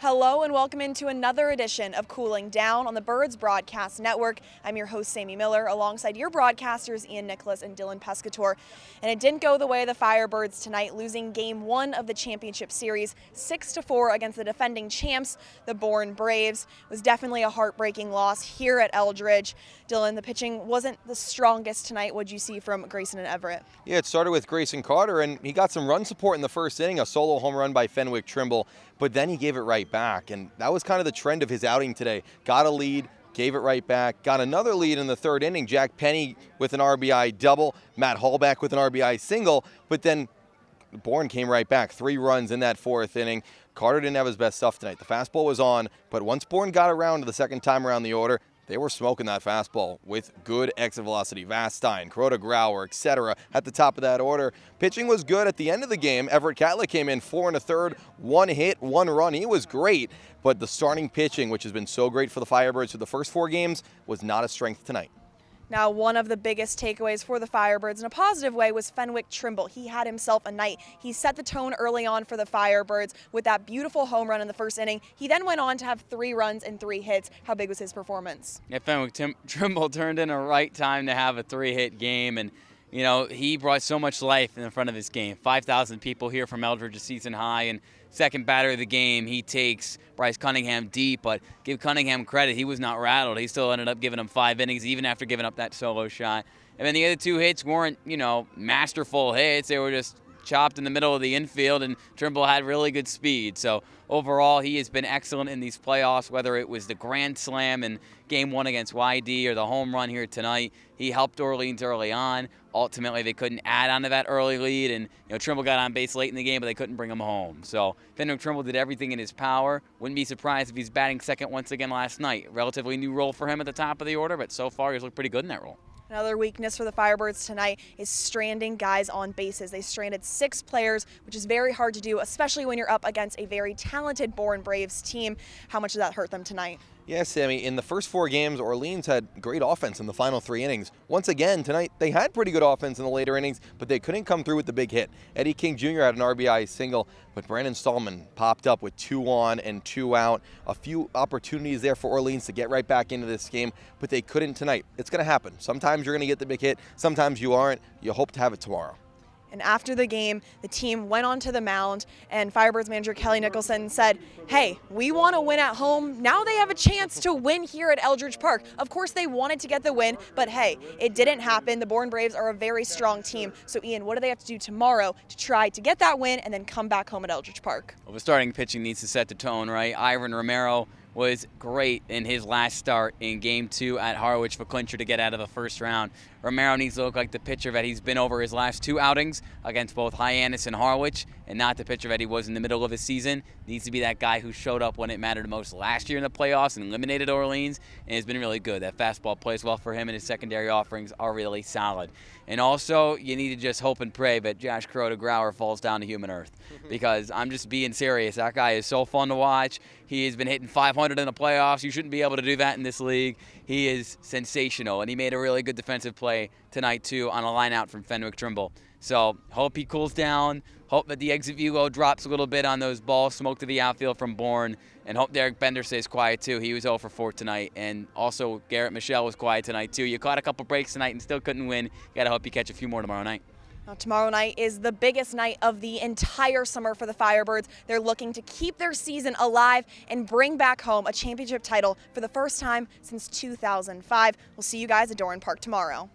Hello and welcome into another edition of Cooling Down on the Birds Broadcast Network. I'm your host, Sammy Miller, alongside your broadcasters, Ian Nicholas and Dylan Pescatore. And it didn't go the way of the Firebirds tonight, losing Game 1 of the championship series 6-4 against the defending champs, the Bourne Braves. It was definitely a heartbreaking loss here at Eldridge. Dylan, the pitching wasn't the strongest tonight. What'd you see from Grayson and Everett? Yeah, it started with Grayson Carter, and he got some run support in the first inning, a solo home run by Fenwick Trimble, but then he gave it right back, and that was kind of the trend of his outing today. Got a lead, gave it right back, got another lead in the third inning. Jack Penny with an RBI double, Matt Hallback with an RBI single, but then Bourne came right back. 3 runs in that fourth inning. Carter didn't have his best stuff tonight. The fastball was on, but once Bourne got around to the second time around the order, they were smoking that fastball with good exit velocity. Vastine, Crota Grauer, etc. at the top of that order. Pitching was good at the end of the game. Everett Catlett came in 4 1/3, 1 hit, 1 run. He was great, but the starting pitching, which has been so great for the Firebirds for the first 4 games, was not a strength tonight. Now, one of the biggest takeaways for the Firebirds in a positive way was Fenwick Trimble. He had himself a night. He set the tone early on for the Firebirds with that beautiful home run in the first inning. He then went on to have 3 runs and 3 hits. How big was his performance? Yeah, Fenwick Trimble turned in a right time to have a 3-hit game, and you know, he brought so much life in the front of his game. 5,000 people here from Eldridge, a season high, and second batter of the game, he takes Bryce Cunningham deep, but give Cunningham credit, he was not rattled. He still ended up giving him 5 innings, even after giving up that solo shot. And then the other 2 hits weren't, masterful hits. They were just chopped in the middle of the infield, and Trimble had really good speed. So overall, he has been excellent in these playoffs, whether it was the grand slam in Game 1 against YD or the home run here tonight. He helped Orleans early on. Ultimately, they couldn't add on to that early lead, and Trimble got on base late in the game, but they couldn't bring him home. So Fenwick Trimble did everything in his power. Wouldn't be surprised if he's batting second once again last night. Relatively new role for him at the top of the order, but so far he's looked pretty good in that role. Another weakness for the Firebirds tonight is stranding guys on bases. They stranded 6 players, which is very hard to do, especially when you're up against a very talented Bourne Braves team. How much did that hurt them tonight? Yeah, Sammy, in the first 4 games, Orleans had great offense in the final 3 innings. Once again, tonight, they had pretty good offense in the later innings, but they couldn't come through with the big hit. Eddie King Jr. had an RBI single, but Brandon Stallman popped up with 2 on and 2 out. A few opportunities there for Orleans to get right back into this game, but they couldn't tonight. It's going to happen. Sometimes you're going to get the big hit. Sometimes you aren't. You hope to have it tomorrow. And after the game, the team went onto the mound, and Firebirds manager Kelly Nicholson said, hey, we want to win at home. Now they have a chance to win here at Eldridge Park. Of course, they wanted to get the win, but hey, it didn't happen. The Bourne Braves are a very strong team. So, Ian, what do they have to do tomorrow to try to get that win and then come back home at Eldridge Park? Well, the starting pitching needs to set the tone, right? Ivan Romero was great in his last start in Game 2 at Harwich for clincher to get out of the first round. Romero needs to look like the pitcher that he's been over his last 2 outings against both Hyannis and Harwich, and not the pitcher that he was in the middle of his season. Needs to be that guy who showed up when it mattered most last year in the playoffs and eliminated Orleans, and has been really good. That fastball plays well for him, and his secondary offerings are really solid. And also, you need to just hope and pray that Josh Crota Grauer falls down to human earth, because I'm just being serious. That guy is so fun to watch. He has been hitting 500 in the playoffs. You shouldn't be able to do that in this league. He is sensational, and he made a really good defensive play tonight, too, on a line out from Fenwick Trimble. So hope he cools down, hope that the exit velo drops a little bit on those balls smoked to the outfield from Bourne, and hope Derek Bender stays quiet, too. He was 0 for 4 tonight, and also Garrett Michelle was quiet tonight, too. You caught a couple breaks tonight and still couldn't win. You got to hope you catch a few more tomorrow night. Now, tomorrow night is the biggest night of the entire summer for the Firebirds. They're looking to keep their season alive and bring back home a championship title for the first time since 2005. We'll see you guys at Doran Park tomorrow.